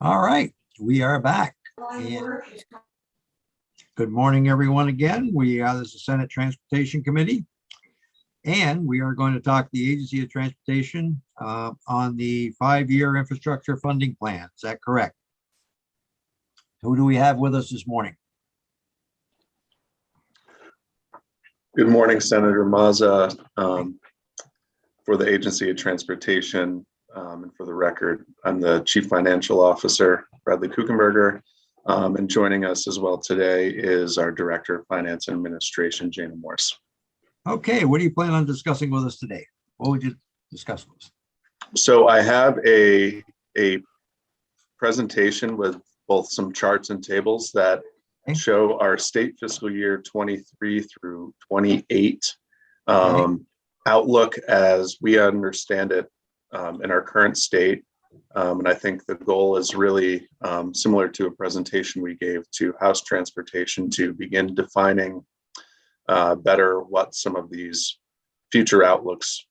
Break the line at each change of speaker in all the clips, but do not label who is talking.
All right, we are back. And good morning, everyone. Again, this is the Senate Transportation Committee, and we are going to talk the Agency of Transportation on the 5-year infrastructure funding plan. Is that correct? Who do we have with us this morning?
Good morning, Senator Mazza. For the Agency of Transportation, and for the record, I'm the Chief Financial Officer, Bradley Kuchenberger, and joining us as well today is our Director of Finance and Administration, Jana Morse.
Okay, what do you plan on discussing with us today? What would you discuss with us?
So I have a presentation with both some charts and tables that show our state fiscal year 23 through 28 outlook as we understand it in our current state. And I think the goal is really similar to a presentation we gave to House Transportation to begin defining better what some of these future outlooks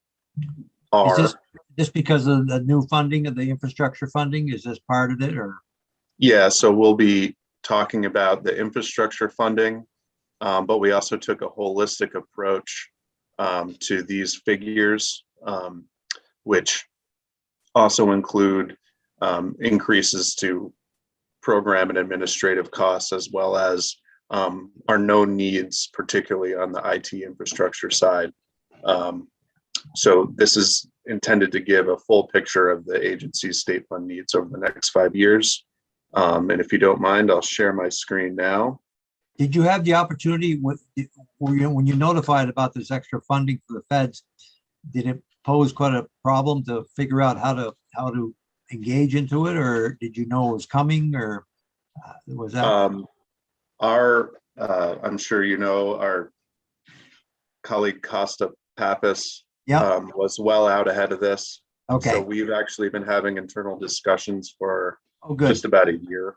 are.
Is this because of the new funding of the infrastructure funding? Is this part of it, or?
Yeah, so we'll be talking about the infrastructure funding, but we also took a holistic approach to these figures, which also include increases to program and administrative costs, as well as our known needs, particularly on the IT infrastructure side. So this is intended to give a full picture of the agency's state fund needs over the next 5 years. And if you don't mind, I'll share my screen now.
Did you have the opportunity when you notified about this extra funding for the feds? Did it pose quite a problem to figure out how to engage into it, or did you know it was coming, or was that?
I'm sure you know our colleague Costa Pappas was well out ahead of this.
Okay.
So we've actually been having internal discussions for just about a year.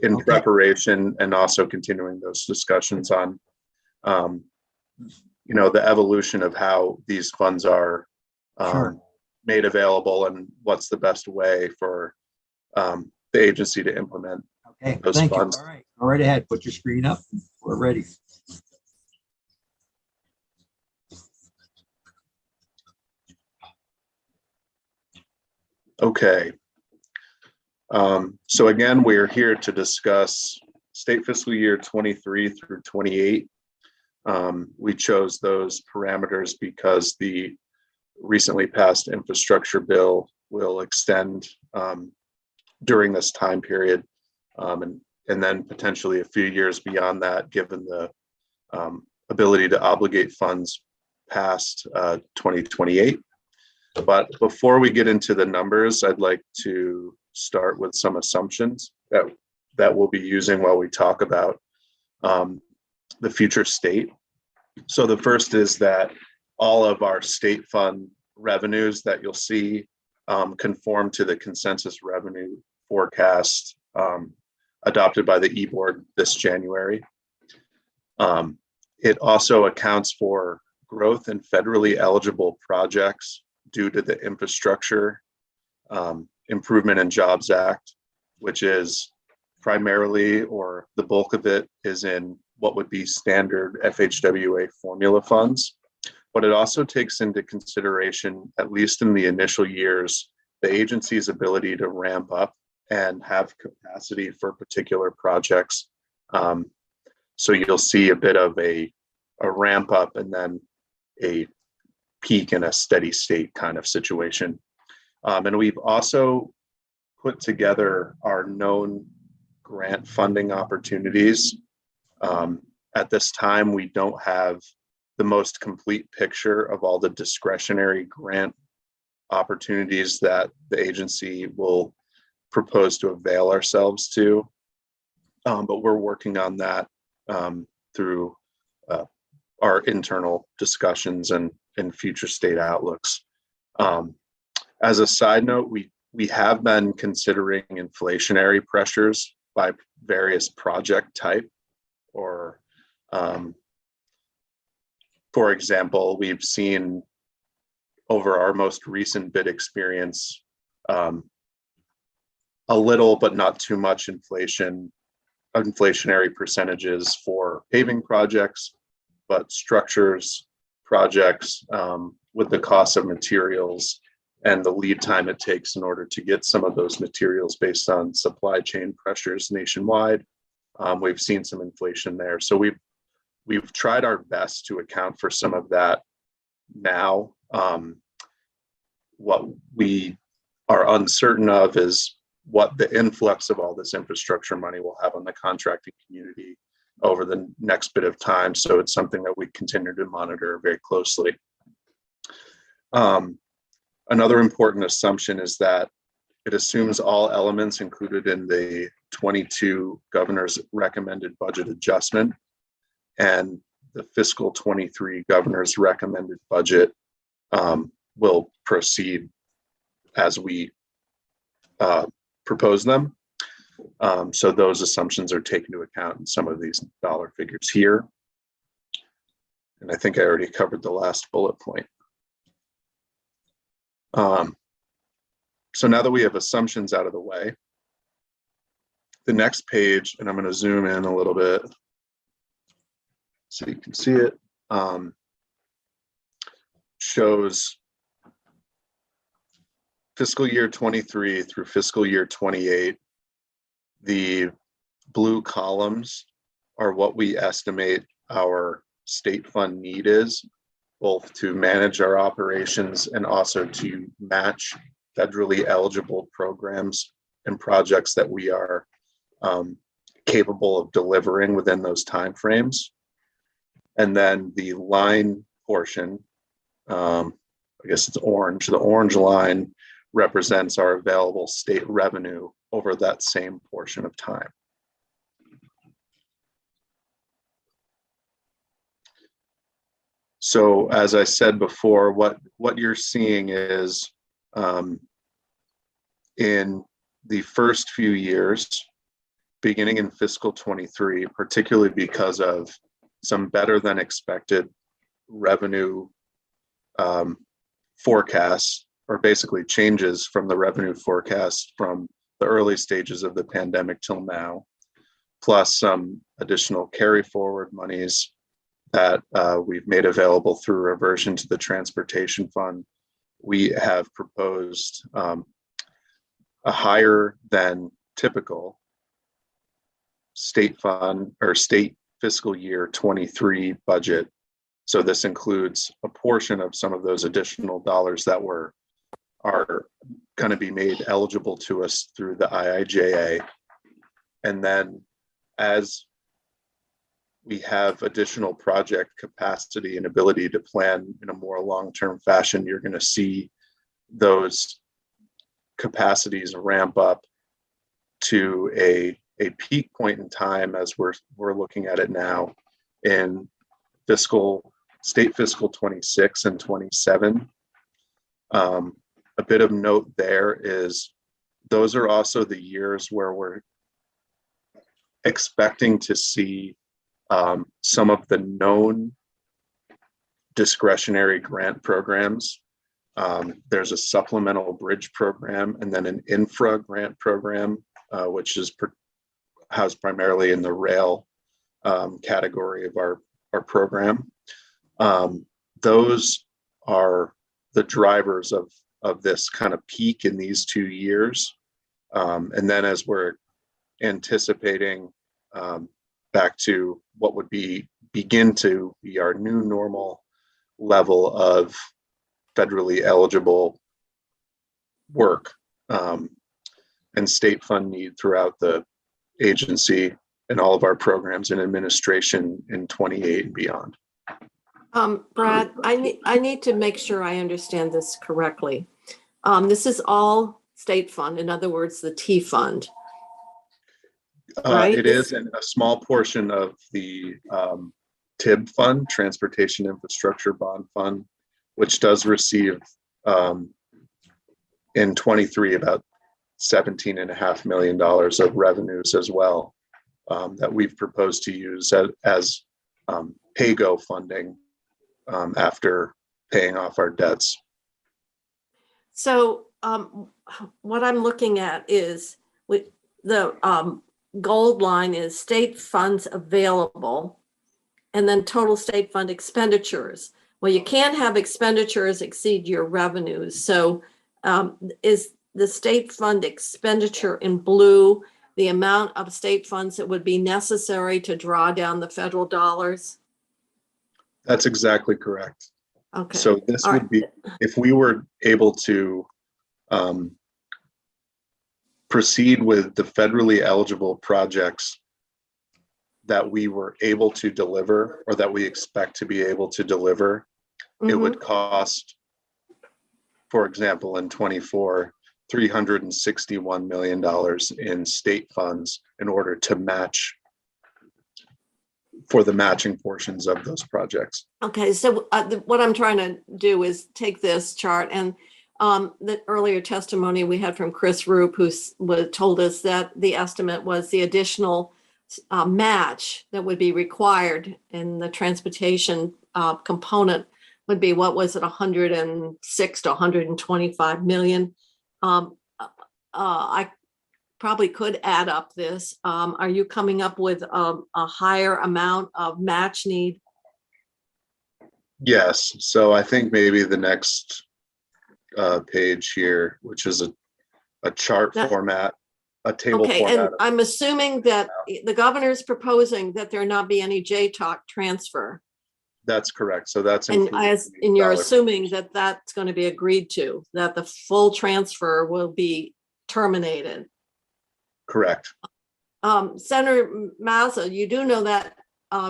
In preparation, and also continuing those discussions on, the evolution of how these funds are made available and what's the best way for the agency to implement those funds.
All right, go right ahead. Put your screen up. We're ready.
Okay. So again, we're here to discuss state fiscal year 23 through 28. We chose those parameters because the recently passed infrastructure bill will extend during this time period, and then potentially a few years beyond that, given the ability to obligate funds past 2028. But before we get into the numbers, I'd like to start with some assumptions that we'll be using while we talk about the future state. So the first is that all of our state fund revenues that you'll see conform to the consensus revenue forecast adopted by the E-Board this January. It also accounts for growth in federally eligible projects due to the Infrastructure Improvement and Jobs Act, which is primarily, or the bulk of it, is in what would be standard FHWA formula funds. But it also takes into consideration, at least in the initial years, the agency's ability to ramp up and have capacity for particular projects. So you'll see a bit of a ramp up and then a peak in a steady state kind of situation. And we've also put together our known grant funding opportunities. At this time, we don't have the most complete picture of all the discretionary grant opportunities that the agency will propose to avail ourselves to. But we're working on that through our internal discussions and future state outlooks. As a side note, we have been considering inflationary pressures by various project type, or for example, we've seen over our most recent bid experience a little, but not too much inflationary percentages for paving projects, but structures projects with the cost of materials and the lead time it takes in order to get some of those materials based on supply chain pressures nationwide. We've seen some inflation there. So we've tried our best to account for some of that now. What we are uncertain of is what the influx of all this infrastructure money will have on the contracting community over the next bit of time. So it's something that we continue to monitor very closely. Another important assumption is that it assumes all elements included in the 22 governor's recommended budget adjustment and the fiscal 23 governor's recommended budget will proceed as we propose them. So those assumptions are taken into account in some of these dollar figures here. And I think I already covered the last bullet point. So now that we have assumptions out of the way, the next page, and I'm going to zoom in a little bit so you can see it, shows fiscal year 23 through fiscal year 28. The blue columns are what we estimate our state fund need is, both to manage our operations and also to match federally eligible programs and projects that we are capable of delivering within those timeframes. And then the line portion, I guess it's orange, the orange line represents our available state revenue over that same portion of time. So as I said before, what you're seeing is in the first few years, beginning in fiscal 23, particularly because of some better than expected revenue forecasts, or basically changes from the revenue forecast from the early stages of the pandemic till now, plus some additional carry forward monies that we've made available through reversion to the transportation fund. We have proposed a higher than typical state fund or state fiscal year 23 budget. So this includes a portion of some of those additional dollars that are going to be made eligible to us through the IIJA. And then as we have additional project capacity and ability to plan in a more long-term fashion, you're going to see those capacities ramp up to a peak point in time as we're looking at it now in state fiscal 26 and 27. A bit of note there is those are also the years where we're expecting to see some of the known discretionary grant programs. There's a supplemental bridge program and then an infra grant program, which is housed primarily in the rail category of our program. Those are the drivers of this kind of peak in these 2 years. And then as we're anticipating back to what would begin to be our new normal level of federally eligible work and state fund need throughout the agency and all of our programs and administration in 28 and beyond.
Brad, I need to make sure I understand this correctly. This is all state fund, in other words, the T fund. Right?
It is, and a small portion of the TIB fund, Transportation Infrastructure Bond Fund, which does receive in 23 about $17.5 million of revenues as well that we've proposed to use as pay-go funding after paying off our debts.
So what I'm looking at is the gold line is state funds available, and then total state fund expenditures. Well, you can't have expenditures exceed your revenues. So is the state fund expenditure in blue the amount of state funds that would be necessary to draw down the federal dollars?
That's exactly correct.
Okay.
So this
All
would
right.
be, if we were able to proceed with the federally eligible projects that we were able to deliver, or that we expect to be able to deliver, it would cost, for example, in 24, $361 million in state funds in order to match for the matching portions of those projects.
Okay, so what I'm trying to do is take this chart, and the earlier testimony we had from Chris Roop, who told us that the estimate was the additional match that would be required in the transportation component would be, what was it, 106 to 125 million. I probably could add up this. Are you coming up with a higher amount of match need?
Yes, so I think maybe the next page here, which is a chart format, a table
Okay, and
format.
I'm assuming that the governor's proposing that there not be any JTOC transfer.
That's correct. So that's
And
included
and you're
dollar
assuming that that's going to be agreed to, that the full transfer will be terminated.
correct.
Senator Mazza, you do know that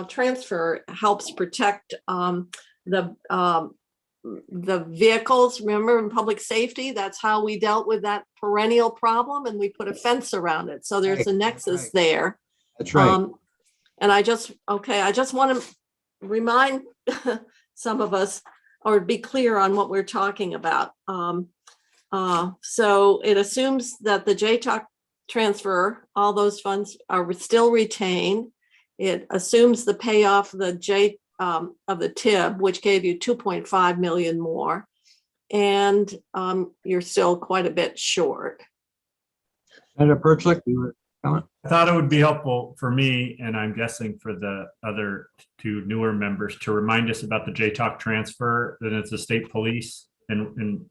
transfer helps protect the vehicles. Remember, in public safety, that's how we dealt with that perennial problem, and we put a fence around it. So there's a nexus there.
That's right.
And I just want to remind some of us, or be clear on what we're talking about. So it assumes that the JTOC transfer, all those funds are still retained. It assumes the payoff of the TIB, which gave you 2.5 million more, and you're still quite a bit short.
Senator Perchlik, you were coming?
I thought it would be helpful for me, and I'm guessing for the other two newer members, to remind us about the JTOC transfer, that it's the state police, and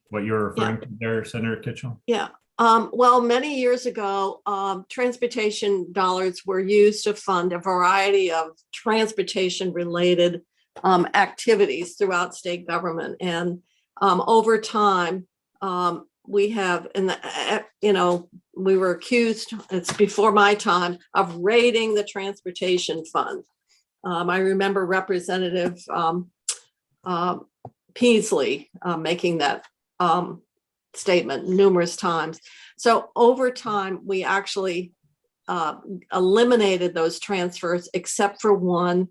what you're referring to there, Senator Kitchell.
Yeah. Well, many years ago, transportation dollars were used to fund a variety of transportation-related activities throughout state government, and over time, we have, we were accused, it's before my time, of raiding the transportation fund. I remember Representative Peasley making that statement numerous times. So over time, we actually eliminated those transfers, except for one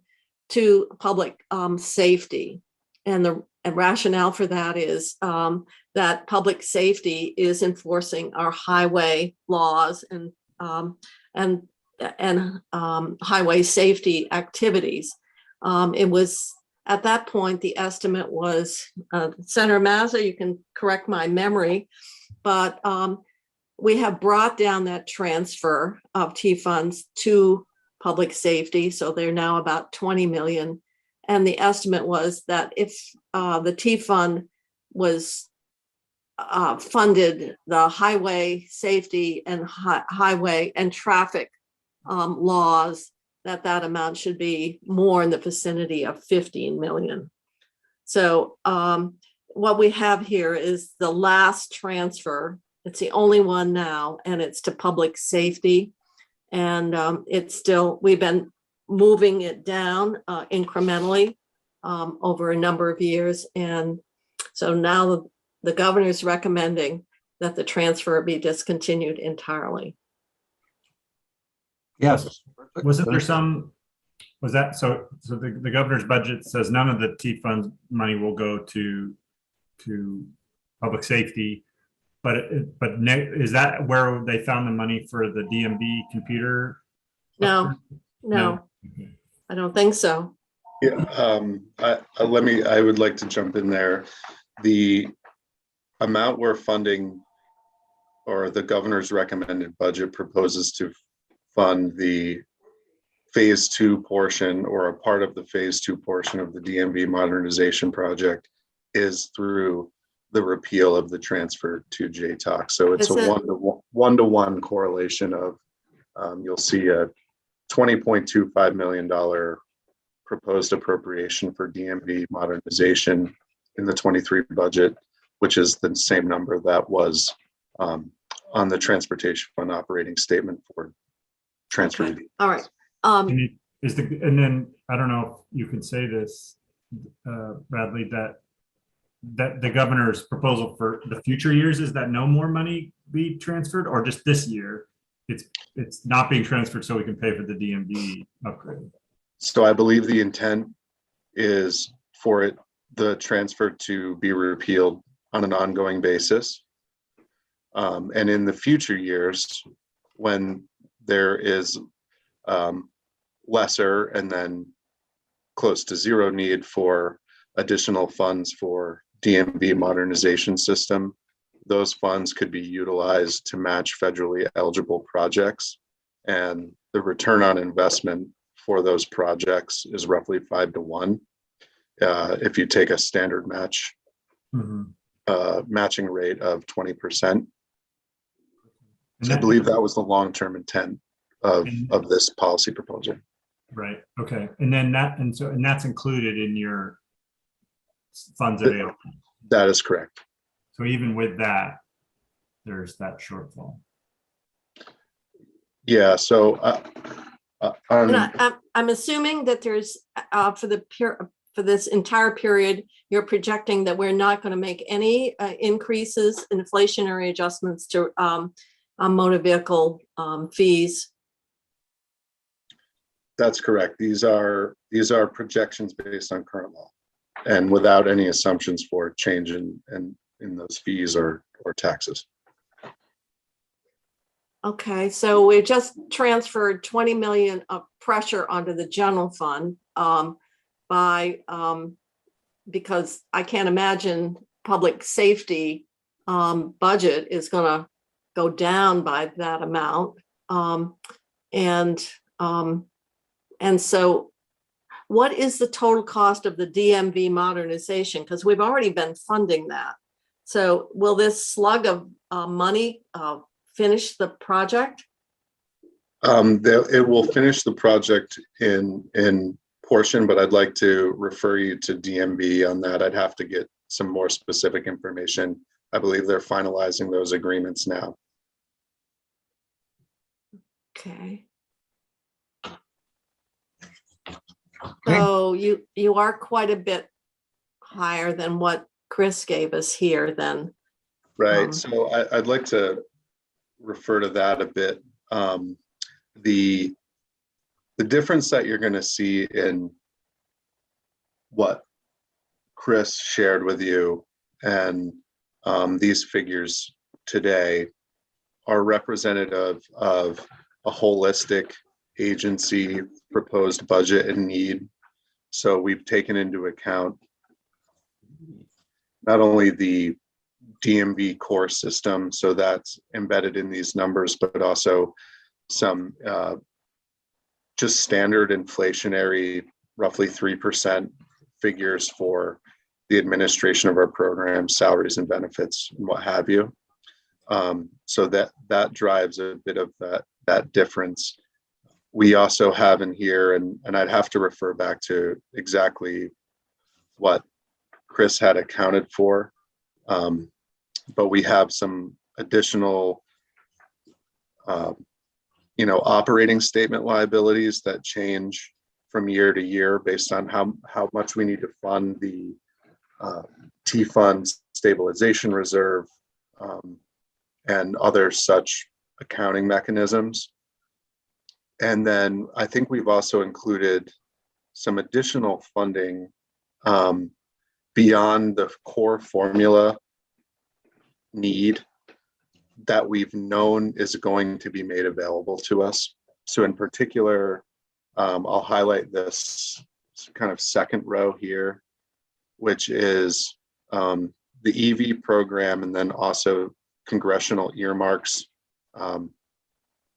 to public safety. And the rationale for that is that public safety is enforcing our highway laws and highway safety activities. It was, at that point, the estimate was, Senator Mazza, you can correct my memory, but we have brought down that transfer of T funds to public safety. So they're now about 20 million. And the estimate was that if the T fund was funded the highway safety and highway and traffic laws, that amount should be more in the vicinity of 15 million. So what we have here is the last transfer. It's the only one now, and it's to public safety. And it's still, we've been moving it down incrementally over a number of years. And so now the governor's recommending that the transfer be discontinued entirely.
Yes.
Wasn't there some, was that, so the governor's budget says none of the T fund money will go to public safety, but is that where they found the money for the DMV computer?
No.
Okay.
I don't think so.
Yeah, I would like to jump in there. The amount we're funding or the governor's recommended budget proposes to fund the phase 2 portion, or a part of the phase 2 portion of the DMV modernization project, is through the repeal of the transfer to JTOC. So it's
Is
a
it-
one-to-one correlation of, you'll see a $20.25 million proposed appropriation for DMV modernization in the 23 budget, which is the same number that was on the transportation fund operating statement for transfer.
Okay. All right.
And then, I don't know if you can say this, Bradley, that the governor's proposal for the future years is that no more money be transferred, or just this year it's not being transferred so we can pay for the DMV upgrade?
So I believe the intent is for the transfer to be repealed on an ongoing basis. And in the future years, when there is lesser and then close to zero need for additional funds for DMV modernization system, those funds could be utilized to match federally eligible projects. And the return on investment for those projects is roughly 5 to 1. If you take a standard match, matching rate of 20%. So I believe that was the long-term intent of this policy proposal.
Right. Okay. And then that's included in your funds available.
That is correct.
So even with that, there's that shortfall.
Yeah. So
And I'm assuming that there's for this entire period, you're projecting that we're not going to make any increases, inflationary adjustments to motor vehicle fees.
That's correct. These are projections based on current law, and without any assumptions for change in those fees or taxes.
Okay, so we just transferred 20 million of pressure onto the general fund because I can't imagine public safety budget is going to go down by that amount. And so what is the total cost of the DMV modernization? Because we've already been funding that. So will this slug of money finish the project?
It will finish the project in portion, but I'd like to refer you to DMV on that. I'd have to get some more specific information. I believe they're finalizing those agreements now.
Okay. So you are quite a bit higher than what Chris gave us here then.
Right. So I'd like to refer to that a bit. The difference that you're going to see in what Chris shared with you and these figures today are representative of a holistic agency proposed budget and need. So we've taken into account not only the DMV core system, so that's embedded in these numbers, but also some just standard inflationary, roughly 3% figures for the administration of our program, salaries and benefits and what have you. So that drives a bit of that difference. We also have in here, and I'd have to refer back to exactly what Chris had accounted for, but we have some additional operating statement liabilities that change from year to year based on how much we need to fund the T-Fund stabilization reserve and other such accounting mechanisms. And then I think we've also included some additional funding beyond the core formula need that we've known is going to be made available to us. So in particular, I'll highlight this kind of second row here, which is the EV program, and then also congressional earmarks,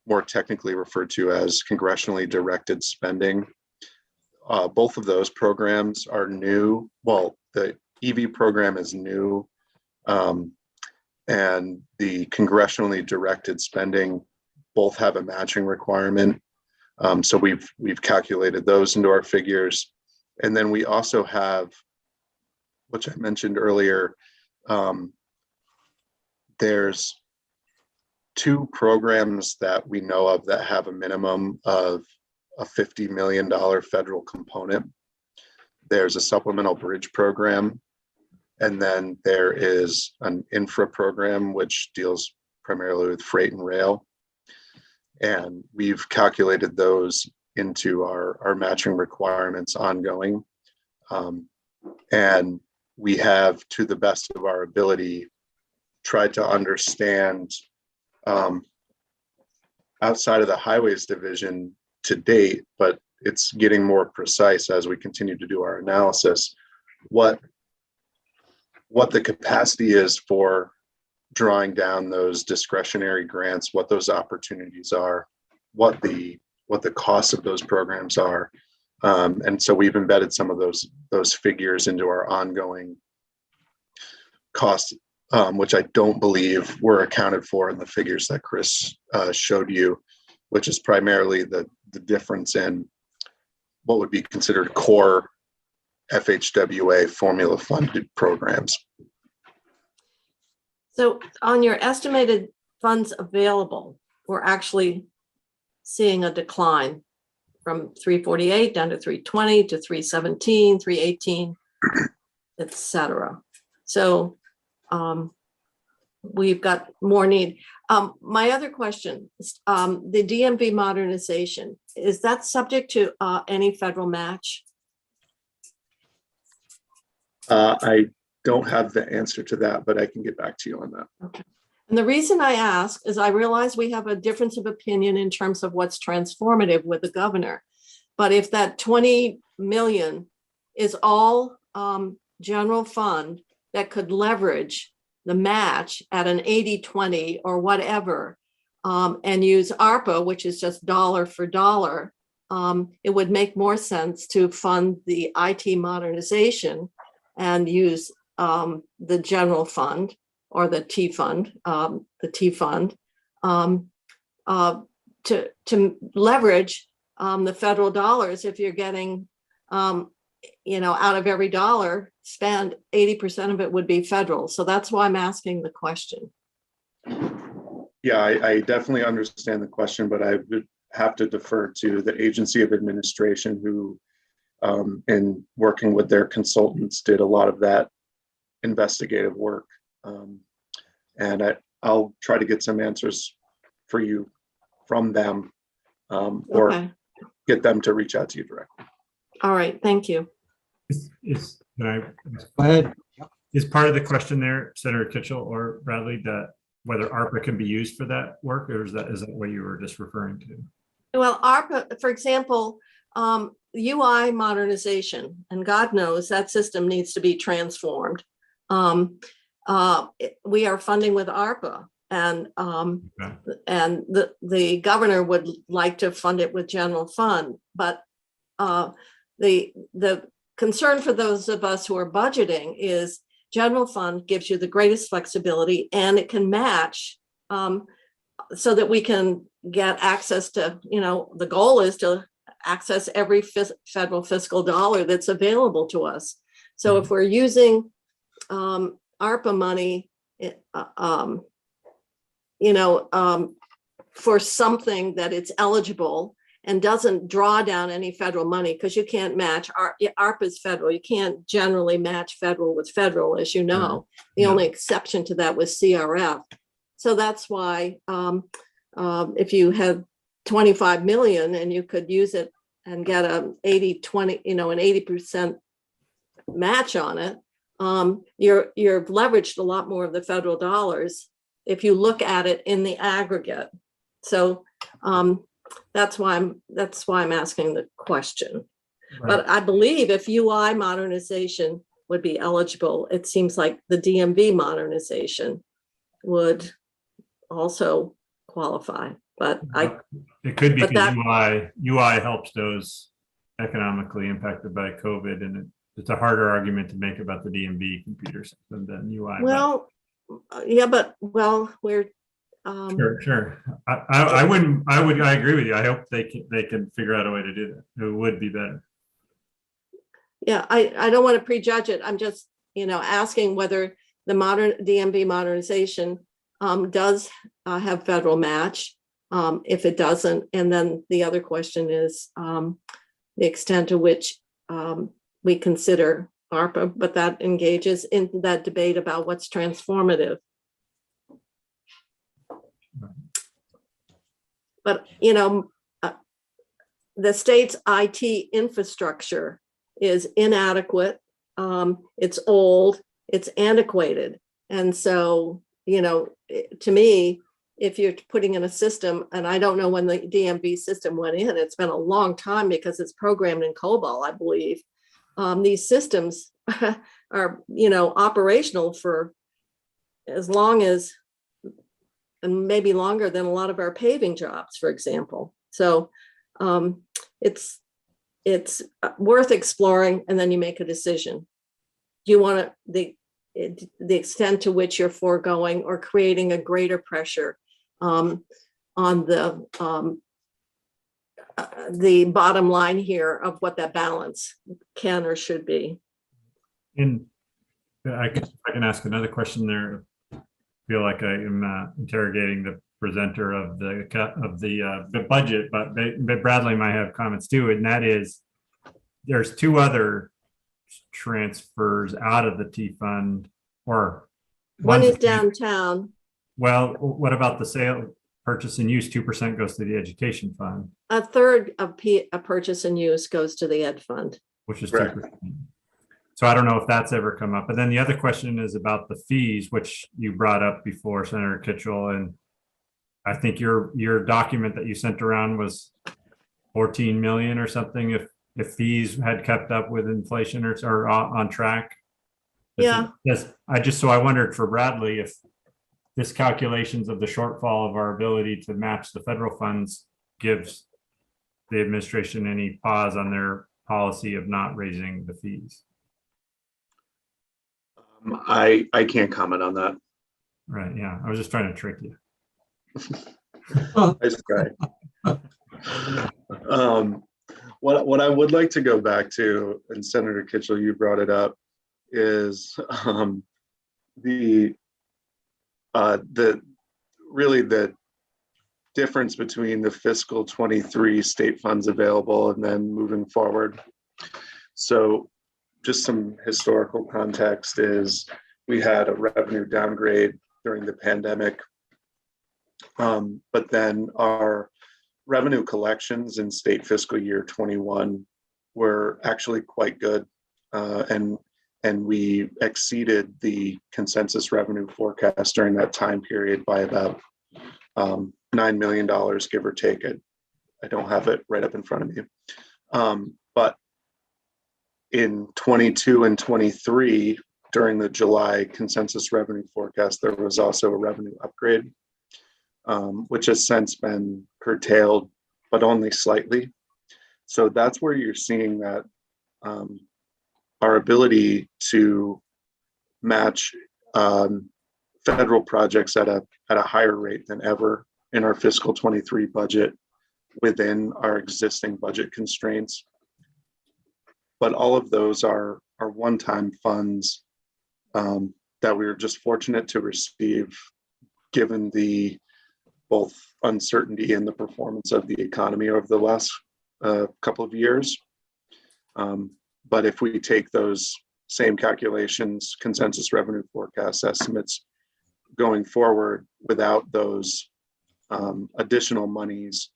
more technically referred to as congressionally directed spending. Both of those programs are new. Well, the EV program is new, and the congressionally directed spending both have a matching requirement. So we've calculated those into our figures. And then we also have, which I mentioned earlier, there's 2 programs that we know of that have a minimum of a $50 million federal component. There's a supplemental bridge program, and then there is an infra program which deals primarily with freight and rail. And we've calculated those into our matching requirements ongoing. And we have, to the best of our ability, tried to understand outside of the highways division to date, but it's getting more precise as we continue to do our analysis, what the capacity is for drawing down those discretionary grants, what those opportunities are, what the costs of those programs are. And so we've embedded some of those figures into our ongoing costs, which I don't believe were accounted for in the figures that Chris showed you, which is primarily the difference in what would be considered core FHWA formula funded programs.
So on your estimated funds available, we're actually seeing a decline from 348 down to 320 to 317, 318, et cetera. So we've got more need. My other question is the DMV modernization, is that subject to any federal match?
I don't have the answer to that, but I can get back to you on that.
Okay. And the reason I ask is I realize we have a difference of opinion in terms of what's transformative with the governor. But if that 20 million is all general fund that could leverage the match at an 80-20 or whatever, and use ARPA, which is just dollar for dollar, it would make more sense to fund the IT modernization and use the general fund or the T fund, to leverage the federal dollars. If you're getting, out of every dollar spent, 80% of it would be federal. So that's why I'm asking the question.
Yeah, I definitely understand the question, but I would have to defer to the Agency of Administration, who, in working with their consultants, did a lot of that investigative work. And I'll try to get some answers for you from them, or
Okay.
get them to reach out to you directly.
All right, thank you.
Can
Go ahead.
is part of the question there, Senator Kitchell or Bradley, that whether ARPA can be used for that work, or is that what you were just referring to?
Well, ARPA, for example, UI modernization, and God knows that system needs to be transformed. We are funding with ARPA, and
Okay.
and the governor would like to fund it with general fund, but the concern for those of us who are budgeting is general fund gives you the greatest flexibility, and it can match so that we can get access to, the goal is to access every federal fiscal dollar that's available to us. So if we're using ARPA money, for something that it's eligible and doesn't draw down any federal money, because you can't match, ARPA is federal. You can't generally match federal with federal, as you know. The only exception to that was CRF. So that's why if you had 25 million and you could use it and get an 80-20, an 80% match on it, you're leveraged a lot more of the federal dollars if you look at it in the aggregate. So that's why I'm asking the question.
Right.
But I believe if UI modernization would be eligible, it seems like the DMV modernization would also qualify. But
It could be
but
because
that-
UI helps those economically impacted by COVID, and it's a harder argument to make about the DMV computer system than UI. but-
well, yeah, but we're
Sure. I wouldn't, I agree with you. I hope they can figure out a way to do that. It would be better.
yeah, I don't want to prejudge it. I'm just, asking whether the DMV modernization does have federal match. If it doesn't, and then the other question is the extent to which we consider ARPA, but that engages in that debate about what's transformative. But, the state's IT infrastructure is inadequate. It's old, it's antiquated. And so, to me, if you're putting in a system, and I don't know when the DMV system went in, it's been a long time because it's programmed in COBOL, I believe. These systems are, operational for as long as, and maybe longer than a lot of our paving jobs, for example. So it's worth exploring, and then you make a decision. Do you want the extent to which you're foregoing or creating a greater pressure on the bottom line here of what that balance can or should be?
And I can ask another question there. I feel like I am interrogating the presenter of the budget, but Bradley might have comments too, and that is there's two other transfers out of the T fund, or
One is downtown.
Well, what about the sale, purchase and use? 2% goes to the education fund.
A third of a purchase and use goes to the ed fund,
which is 2%. So I don't know if that's ever come up. But then the other question is about the fees, which you brought up before, Senator Kitchell, and I think your document that you sent around was 14 million or something if fees had kept up with inflation or on track.
Yeah.
Yes. I wondered for Bradley if this calculations of the shortfall of our ability to match the federal funds gives the administration any pause on their policy of not raising the fees.
I can't comment on that.
Right. Yeah. I was just trying to trick you.
I just tried. What I would like to go back to, and Senator Kitchell, you brought it up, is the difference between the fiscal 23 state funds available and then moving forward. So just some historical context is we had a revenue downgrade during the pandemic, but then our revenue collections in state fiscal year 21 were actually quite good, and we exceeded the consensus revenue forecast during that time period by about $9 million, give or take. I don't have it right up in front of me, but in 22 and 23, during the July consensus revenue forecast, there was also a revenue upgrade, which has since been curtailed, but only slightly. So that's where you're seeing that our ability to match federal projects at a higher rate than ever in our fiscal 23 budget within our existing budget constraints. But all of those are one-time funds that we were just fortunate to receive, given the both uncertainty in the performance of the economy over the last couple of years. But if we take those same calculations, consensus revenue forecast estimates going forward without those additional monies,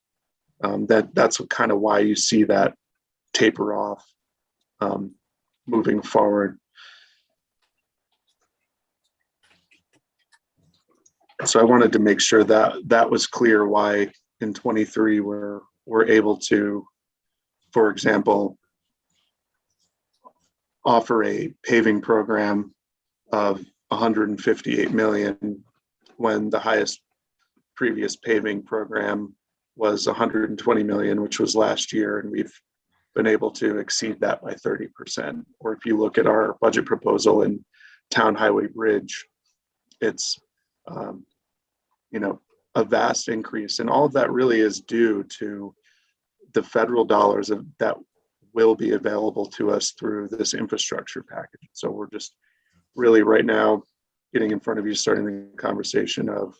that's kind of why you see that taper off moving forward. So I wanted to make sure that that was clear why in 23 we're able to, for example, offer a paving program of 158 million when the highest previous paving program was 120 million, which was last year, and we've been able to exceed that by 30%. Or if you look at our budget proposal in Town Highway Bridge, it's a vast increase, and all of that really is due to the federal dollars that will be available to us through this infrastructure package. So we're just really right now getting in front of you, starting the conversation of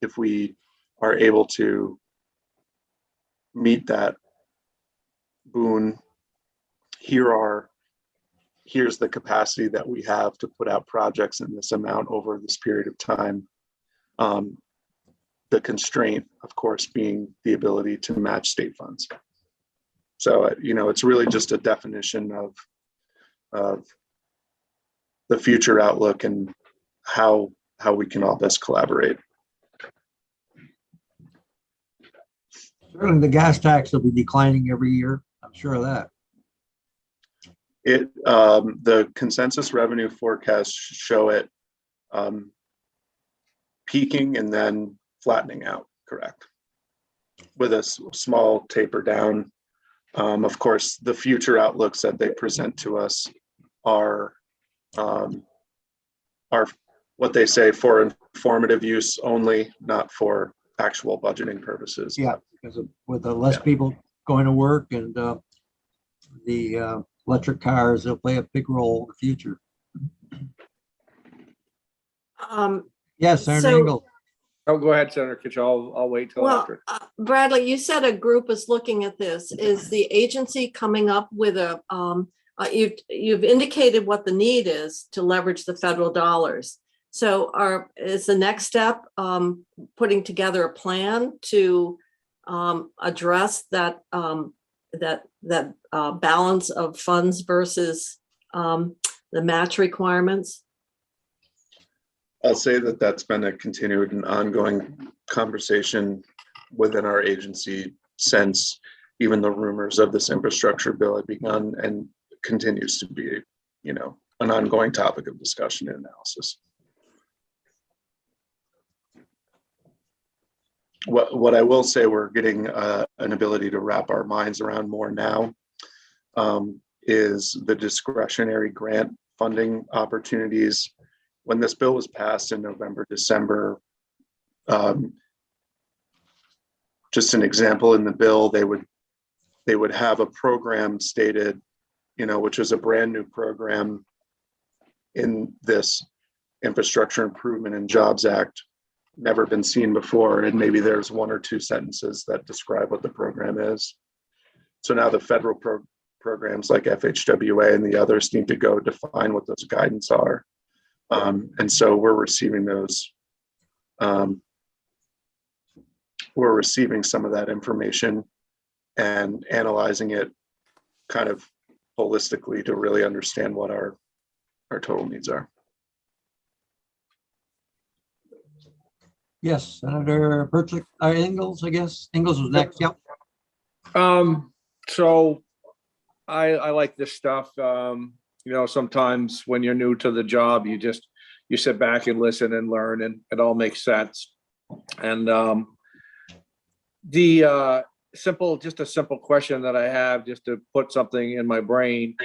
if we are able to meet that boon, here's the capacity that we have to put out projects in this amount over this period of time. The constraint, of course, being the ability to match state funds. So, it's really just a definition of the future outlook and how we can all best collaborate.
Certainly the gas tax will be declining every year. I'm sure of that.
The consensus revenue forecasts show it peaking and then flattening out, correct, with a small taper down. Of course, the future outlooks that they present to us are what they say for informative use only, not for actual budgeting purposes.
Yeah, because with the less people going to work and the electric cars, they'll play a big role in the future. Yes, Senator
So-
Engel.
Oh, go ahead, Senator Kitchell. I'll wait till
Well,
after.
Bradley, you said a group is looking at this. Is the agency coming up with you've indicated what the need is to leverage the federal dollars. So is the next step putting together a plan to address that balance of funds versus the match requirements?
I'll say that that's been a continued and ongoing conversation within our agency since even the rumors of this infrastructure bill had begun, and continues to be, an ongoing topic of discussion and analysis. What I will say we're getting an ability to wrap our minds around more now is the discretionary grant funding opportunities. When this bill was passed in November, December, just an example in the bill, they would have a program stated, which was a brand new program in this Infrastructure Improvement and Jobs Act, never been seen before. And maybe there's one or two sentences that describe what the program is. So now the federal programs like FHWA and the others need to go define what those guidance are. And so we're receiving those. We're receiving some of that information and analyzing it kind of holistically to really understand what our total needs are.
Yes, Senator Perchik, Ingalls, I guess. Ingalls was next. Yep.
So I like this stuff. Sometimes when you're new to the job, you sit back and listen and learn, and it all makes sense. And just a simple question that I have, just to put something in my brain.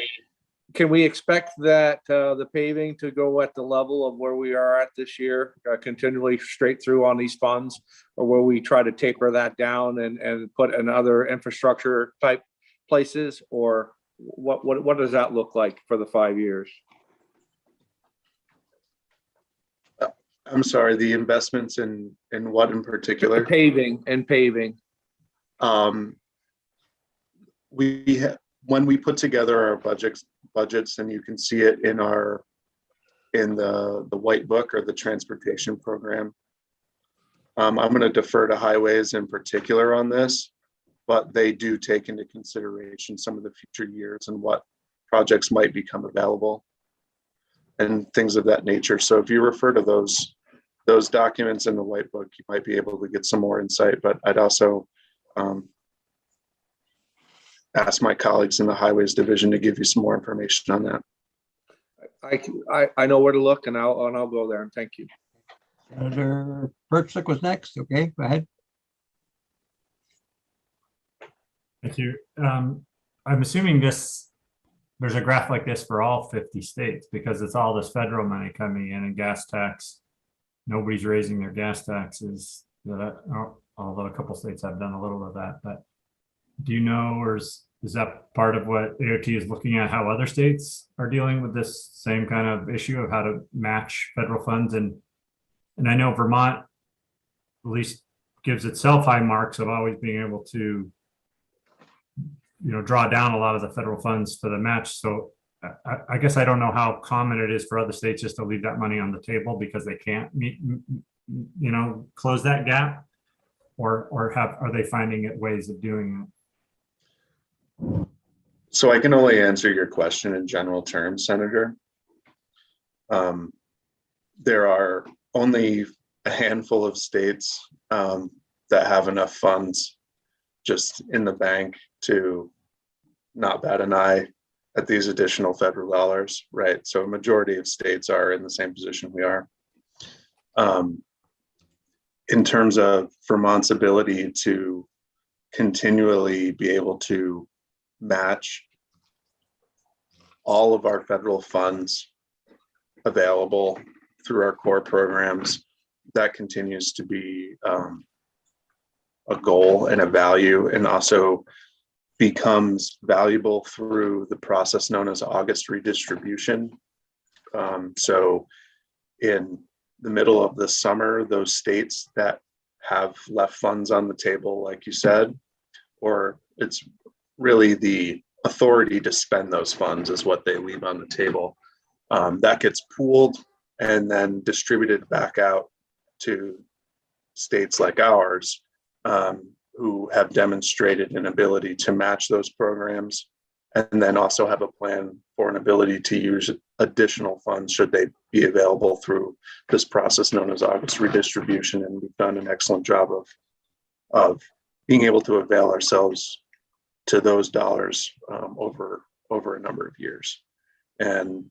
Can we expect that the paving to go at the level of where we are at this year, continually straight through on these funds, or will we try to taper that down and put in other infrastructure type places, or what does that look like for the 5 years?
I'm sorry, the investments in what in particular?
Paving.
When we put together our budgets, and you can see it in the white book or the transportation program. I'm going to defer to highways in particular on this, but they do take into consideration some of the future years and what projects might become available and things of that nature. So if you refer to those documents in the white book, you might be able to get some more insight, but I'd also ask my colleagues in the highways division to give you some more information on that.
I know where to look, and I'll go there, and thank you.
Senator Perchlik was next. Okay, go ahead.
Thank you. I'm assuming there's a graph like this for all 50 states because it's all this federal money coming in and gas tax. Nobody's raising their gas taxes. Although a couple states have done a little of that, but do you know, or is that part of what AOT is looking at, how other states are dealing with this same kind of issue of how to match federal funds? And I know Vermont at least gives itself high marks of always being able to, draw down a lot of the federal funds for the match. So I guess I don't know how common it is for other states just to leave that money on the table because they can't close that gap, or are they finding ways of doing it?
So I can only answer your question in general terms, Senator. There are only a handful of states that have enough funds just in the bank to not bat an eye at these additional federal dollars, right? So a majority of states are in the same position we are. In terms of Vermont's ability to continually be able to match all of our federal funds available through our core programs, that continues to be a goal and a value, and also becomes valuable through the process known as August redistribution. So in the middle of the summer, those states that have left funds on the table, like you said, or it's really the authority to spend those funds is what they leave on the table. That gets pooled and then distributed back out to states like ours, who have demonstrated an ability to match those programs, and then also have a plan for an ability to use additional funds should they be available through this process known as August redistribution. And we've done an excellent job of being able to avail ourselves to those dollars over a number of years. And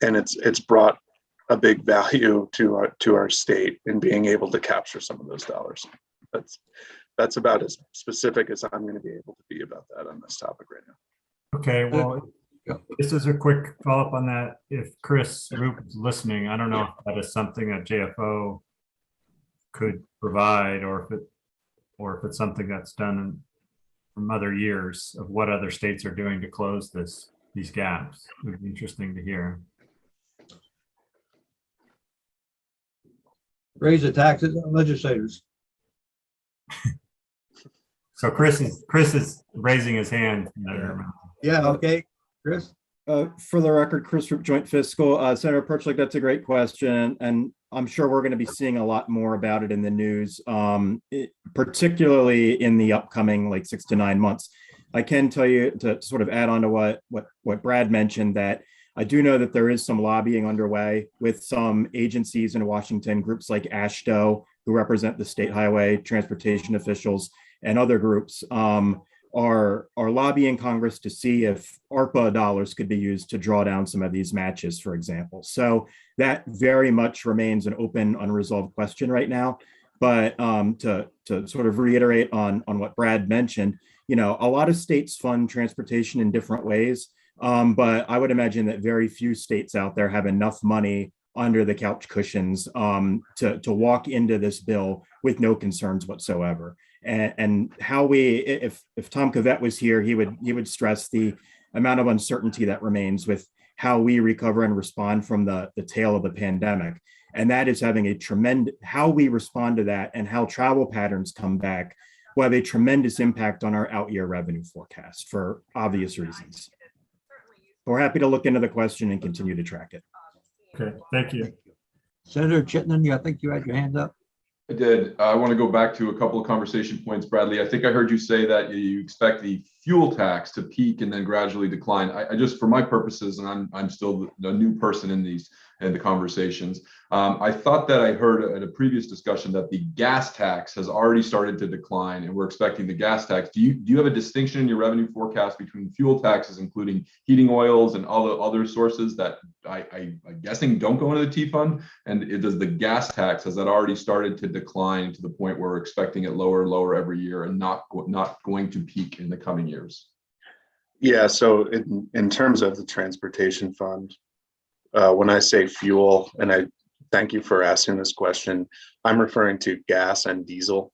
it's brought a big value to our state in being able to capture some of those dollars. That's about as specific as I'm going to be able to be about that on this topic right now.
Okay, well, this is a quick follow-up on that. If Chris Roop is listening, I don't know if that is something that JFO could provide, or if it's something that's done from other years of what other states are doing to close these gaps. It would be interesting to hear.
Raise the taxes on legislators.
So Chris is raising his hand.
Yeah, okay, Chris.
For the record, Chris Roop, Joint Fiscal. Senator Perchlik, that's a great question, and I'm sure we're going to be seeing a lot more about it in the news, particularly in the upcoming 6 to 9 months. I can tell you, to sort of add on to what Brad mentioned, that I do know that there is some lobbying underway with some agencies in Washington, groups like AASHTO, who represent the state highway transportation officials, and other groups are lobbying Congress to see if ARPA dollars could be used to draw down some of these matches, for example. So that very much remains an open, unresolved question right now. But to sort of reiterate on what Brad mentioned, a lot of states fund transportation in different ways. But I would imagine that very few states out there have enough money under the couch cushions to walk into this bill with no concerns whatsoever. And how if Tom Cavett was here, he would stress the amount of uncertainty that remains with how we recover and respond from the tail of the pandemic. And that is having a tremendous, how we respond to that and how travel patterns come back will have a tremendous impact on our out-year revenue forecast for obvious reasons. We're happy to look into the question and continue to track it.
Okay, thank you.
Senator Chittenden, I think you had your hand up.
I did. I want to go back to a couple of conversation points, Bradley. I think I heard you say that you expect the fuel tax to peak and then gradually decline. I just, for my purposes, and I'm still a new person in these and the conversations. I thought that I heard at a previous discussion that the gas tax has already started to decline, and we're expecting the gas tax. Do you have a distinction in your revenue forecast between fuel taxes, including heating oils and all the other sources that I'm guessing don't go into the T fund? And does the gas tax, has that already started to decline to the point where we're expecting it lower and lower every year and not going to peak in the coming years?
Yeah, so in terms of the transportation fund, when I say fuel, and I thank you for asking this question, I'm referring to gas and diesel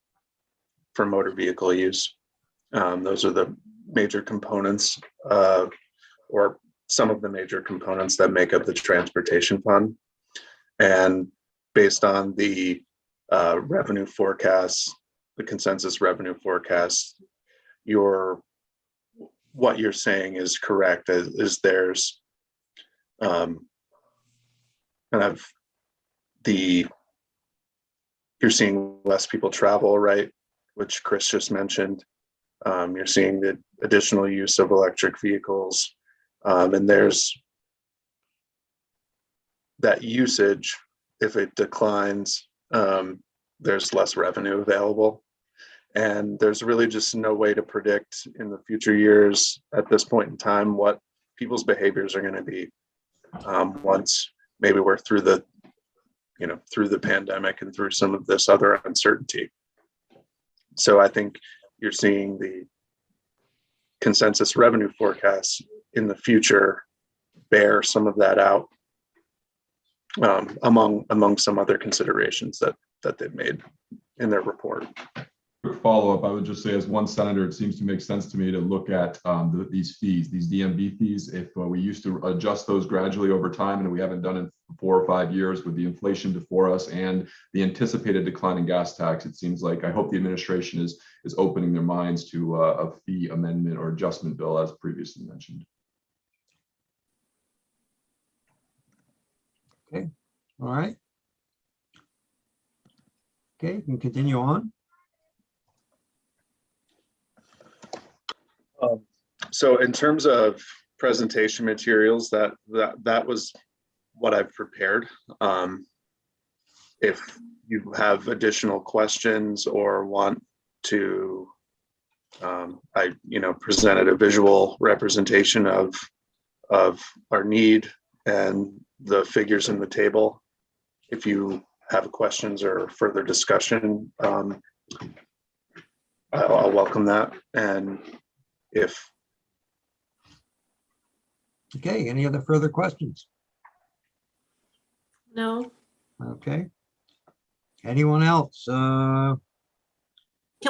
for motor vehicle use. Those are the major components, or some of the major components that make up the transportation fund. And based on the revenue forecasts, the consensus revenue forecasts, what you're saying is correct. Is there's kind of you're seeing less people travel, right? Which Chris just mentioned. You're seeing the additional use of electric vehicles, and there's that usage. If it declines, there's less revenue available. And there's really just no way to predict in the future years at this point in time what people's behaviors are going to be once maybe we're through the pandemic and through some of this other uncertainty. So I think you're seeing the consensus revenue forecasts in the future bear some of that out, among some other considerations that they've made in their report.
Quick follow-up, I would just say as one senator, it seems to make sense to me to look at these fees, these DMV fees. If we used to adjust those gradually over time, and we haven't done it for 4 or 5 years with the inflation before us and the anticipated decline in gas tax, it seems like I hope the administration is opening their minds to a fee amendment or adjustment bill as previously mentioned.
Okay, all right. Okay, you can continue on.
So in terms of presentation materials, that was what I've prepared. If you have additional questions or want to, I presented a visual representation of our need and the figures in the table. If you have questions or further discussion, I'll welcome that. And
Okay, any other further questions?
No?
Okay. Anyone else?
Can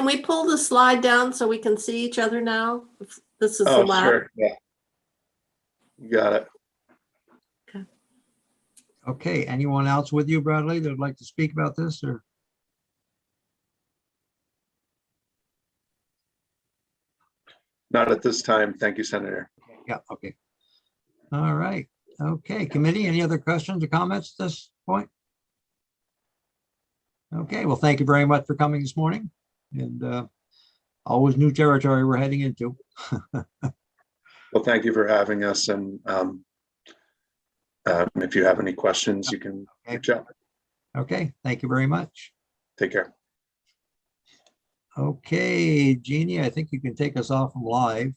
we pull the slide down so we can see each other now? This is the last.
Sure. Yeah. You got it.
Okay, anyone else with you, Bradley, that would like to speak about this, or?
Not at this time. Thank you, Senator.
Yeah, okay. All right. Okay, committee, any other questions or comments at this point? Okay, well, thank you very much for coming this morning, and always new territory we're heading into.
Well, thank you for having us. And if you have any questions, you can reach out.
Okay, thank you very much.
Take care.
Okay, Jeannie, I think you can take us off from live.